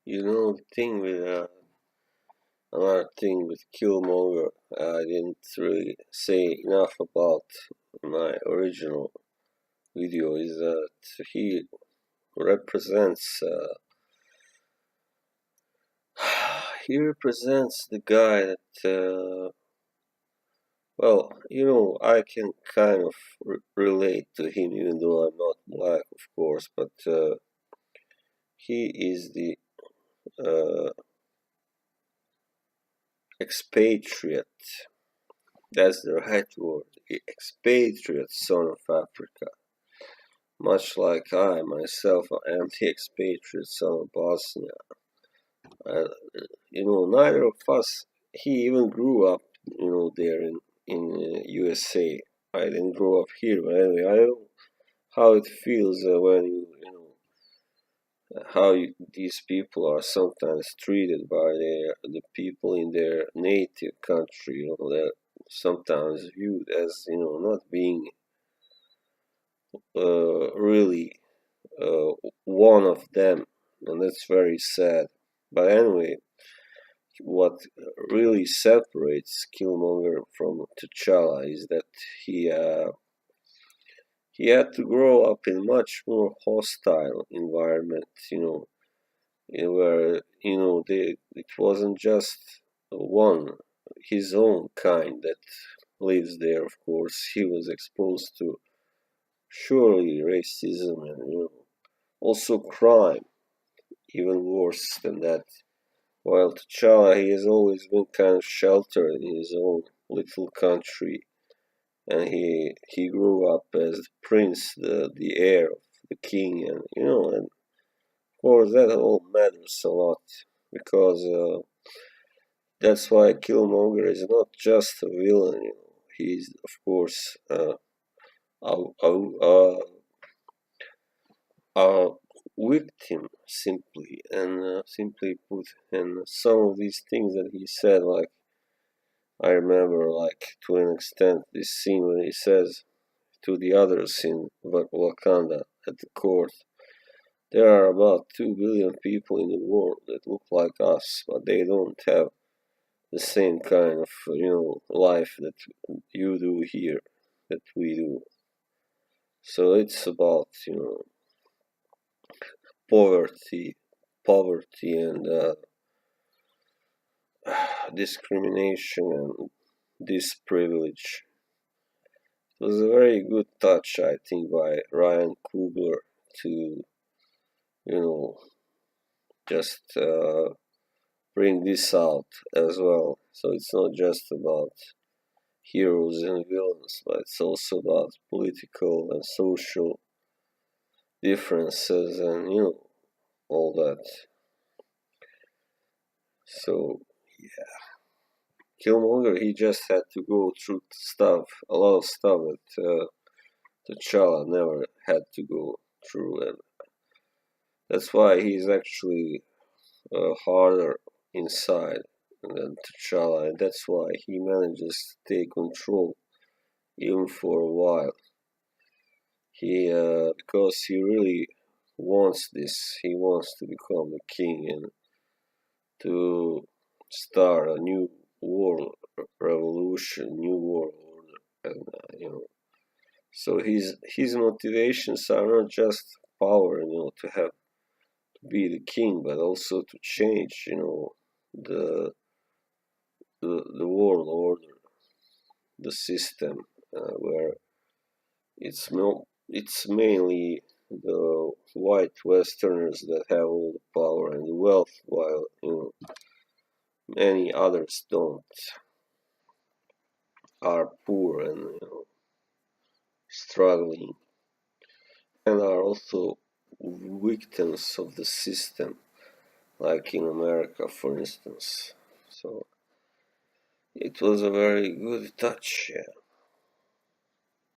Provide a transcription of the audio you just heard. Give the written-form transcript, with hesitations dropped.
The thing with another thing with Killmonger, I didn't really say enough about my original video is that he represents he represents the guy that I can kind of relate to him, even though I'm not black, of course, but he is the uh, expatriate. That's the right word. The expatriate son of Africa. Much like I myself am the expatriate son of Bosnia. Uh, Neither of us. He even grew up, there in USA. I didn't grow up here, but anyway, I know how it feels when these people are sometimes treated by the people in their native country. They're sometimes viewed as not being really one of them, and that's very sad. But anyway, what really separates Killmonger from T'Challa is that he uh, he had to grow up in much more hostile environment, where it wasn't just one his own kind that lives there. Of course, he was exposed to surely racism and also crime, even worse than that. While T'Challa, he has always been kind of sheltered in his own little country, and he grew up as the prince, the heir of the king, and and of course that all matters a lot because that's why Killmonger is not just a villain. He's of course a, a, a, a victim simply put. And some of these things that he said, like I remember, like to an extent, this scene when he says to the others in Wakanda at the court, there are about 2 billion people in the world that look like us, but they don't have the same kind of life that you do here, that we do. So it's about poverty, and discrimination and disprivilege. It was a very good touch, I think, by Ryan Coogler to just bring this out as well. So it's not just about heroes and villains, but it's also about political and social differences and all that. So yeah, Killmonger, he just had to go through a lot of stuff that T'Challa never had to go through, and that's why he's actually harder inside than T'Challa, and that's why he manages to take control even for a while. He because he really wants this. He wants to become the king and to start a new world revolution, new world order, and So his motivations are not just power, to have to be the king, but also to change, the the world order, the system, where it's mainly the white Westerners that have all the power and the wealth, while many others don't, are poor and struggling, and are also victims of the system, like in America, for instance. So it was a very good touch, yeah.